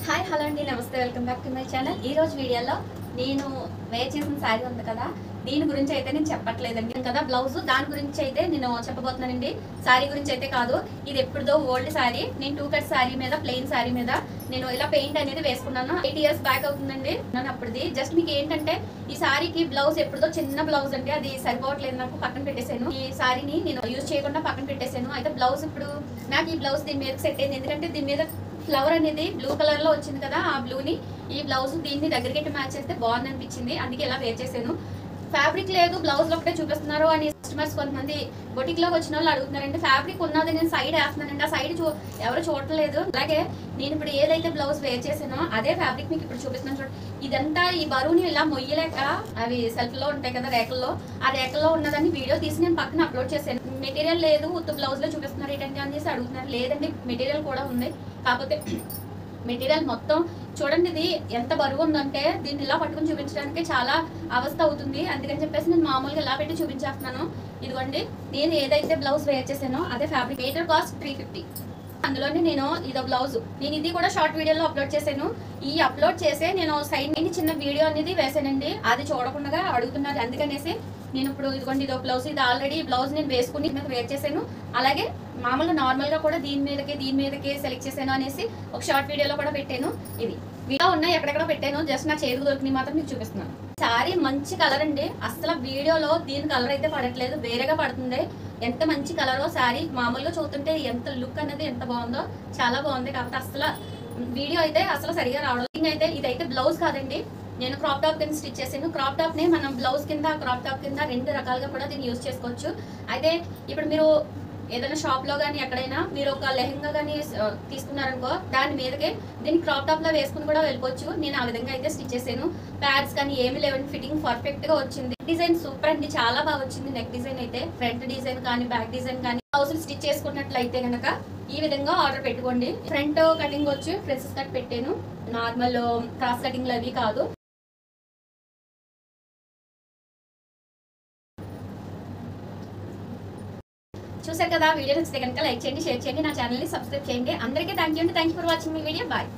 Hi hello అండి, నమస్తే, welcome back to my channel. ఈ రోజు వీడియోలో నేను వేర్ చేసిన శారీ ఉంది కదా, దీని గురించి అయితే నేను చెప్పట్లేదండి కదా. బ్లౌజ్ దాని గురించి అయితే నేను చెప్పబోతున్నానండి, శారీ గురించి అయితే కాదు. ఇది ఎప్పుడుదో ఓల్డ్ శారీ. నేను 2 కట్ శారీ మీద, ప్లెయిన్ శారీ మీద నేను ఇలా పెయింట్ అనేది వేసుకున్నాను. 8 ఇయర్స్ బ్యాక్ అవుతుందండి నన్ను అప్పుడుది. జస్ట్ మీకు ఏంటంటే ఈ శారీకి బ్లౌజ్ ఎప్పుడుదో చిన్న బ్లౌజ్ అంటే అది సరిపోవట్లేదు, నాకు పక్కన పెట్టేశాను. ఈ శారీని నేను యూజ్ చేయకుండా పక్కన పెట్టేశాను. అయితే బ్లౌజ్ ఇప్పుడు నాకు ఈ బ్లౌజ్ దీని మీద సెట్ అయింది, ఎందుకంటే దీని మీద ఫ్లవర్ అనేది బ్లూ కలర్ లో వచ్చింది కదా, ఆ బ్లూని ఈ బ్లౌజ్ దీన్ని దగ్గరికి మ్యాచ్ చేస్తే బాగుంది అనిపించింది, అందుకే ఇలా వేర్ చేశాను. ఫ్యాబ్రిక్ లేదు, బ్లౌజ్ లో ఒకటే చూపిస్తున్నారు అని కస్టమర్స్ కొంతమంది బొటిక్ లోకి వచ్చిన వాళ్ళు అడుగుతున్నారండి. ఫ్యాబ్రిక్ ఉన్నది నేను సైడ్ వేస్తున్నానండి, ఆ సైడ్ ఎవరు చూడట్లేదు. అలాగే నేను ఇప్పుడు ఏదైతే బ్లౌజ్ వేర్ చేసానో అదే ఫ్యాబ్రిక్ మీకు ఇప్పుడు చూపిస్తున్నాను చూడండి. ఇదంతా ఈ బరువుని ఇలా మొయ్యలేక అవి సెల్ఫ్ లో ఉంటాయి కదా రేకల్లో, ఆ రేకల్లో ఉన్నదాన్ని వీడియో తీసి నేను పక్కన అప్లోడ్ చేశాను. మెటీరియల్ లేదు, ఉత్త బ్లౌజ్ లో చూపిస్తున్నారు ఏంటంటే అనేసి అడుగుతున్నారు. లేదండి, మెటీరియల్ కూడా ఉంది, కాకపోతే మెటీరియల్ మొత్తం చూడండి. ఇది ఎంత బరువు ఉందంటే దీన్ని ఇలా పట్టుకుని చూపించడానికి చాలా అవస్థ అవుతుంది. అందుకని చెప్పేసి నేను మామూలుగా ఇలా పెట్టి చూపించేస్తున్నాను. ఇదిగోండి, నేను ఏదైతే బ్లౌజ్ వేర్ చేశానో అదే ఫ్యాబ్రిక్. Metre cost 350. అందులోనే నేను ఇదో బ్లౌజ్, నేను ఇది కూడా షార్ట్ వీడియోలో అప్లోడ్ చేశాను. ఈ అప్లోడ్ చేసే నేను సైడ్ చిన్న వీడియో అనేది వేసానండి, అది చూడకుండా అడుగుతున్నారు. అందుకనేసి నేను ఇప్పుడు ఇదిగోండి ఇదో బ్లౌజ్, ఇది ఆల్రెడీ బ్లౌజ్ నేను వేసుకుని మీద వేర్ చేశాను. అలాగే మామూలుగా నార్మల్ గా కూడా దీని మీదకి సెలెక్ట్ చేశాను అనేసి ఒక షార్ట్ వీడియోలో కూడా పెట్టాను. ఇది వీడియో ఉన్నాయి, ఎక్కడెక్కడ పెట్టాను, జస్ట్ నా చేతికి దొరికినవి మాత్రం మీకు చూపిస్తున్నాను. సారీ మంచి కలర్ అండి, అసలు వీడియోలో దీని కలర్ అయితే పడట్లేదు, వేరేగా పడుతుంది. ఎంత మంచి కలరో శారీ మామూలుగా చూస్తుంటే ఎంత లుక్ అనేది ఎంత బాగుందో, చాలా బాగుంది. కాకపోతే అసలు వీడియో అయితే అసలు సరిగా రావడం. అయితే ఇదైతే బ్లౌజ్ కాదండి, నేను క్రాప్ టాప్ కింద స్టిచ్ చేసాను. క్రాప్ టాప్ ని మనం బ్లౌజ్ కింద, క్రాప్ టాప్ కింద 2 రకాలుగా కూడా దీన్ని యూజ్ చేసుకోవచ్చు. అయితే ఇప్పుడు మీరు ఏదైనా షాప్ లో కానీ ఎక్కడైనా మీరు ఒక లెహంగా కానీ తీసుకున్నారనుకో, దాని మీదకే దీన్ని క్రాప్ టాప్ లో వేసుకుని కూడా వెళ్ళిపోవచ్చు. నేను ఆ విధంగా అయితే స్టిచ్ చేశాను. ప్యాడ్స్ కానీ ఏమి లేవండి, ఫిట్టింగ్ పర్ఫెక్ట్ గా వచ్చింది. డిజైన్ సూపర్ అండి, చాలా బాగా వచ్చింది. నెక్ డిజైన్ అయితే ఫ్రంట్ డిజైన్ కానీ బ్యాక్ డిజైన్ కానీ బ్లౌజ్ స్టిచ్ చేసుకున్నట్లయితే కనుక ఈ విధంగా ఆర్డర్ పెట్టుకోండి. ఫ్రంట్ కటింగ్ వచ్చి ప్రిన్సెస్ కట్ పెట్టాను, నార్మల్ క్రాస్ కటింగ్ అవి కాదు. చూసారు కదా, వీడియో నచ్చితే కనుక లైక్ చేయండి, షేర్ చేయండి, నా ఛానల్ని సబ్స్క్రైబ్ చేయండి. అందరికీ థ్యాంక్ యూ అండి. Thank you for watching my video. Bye.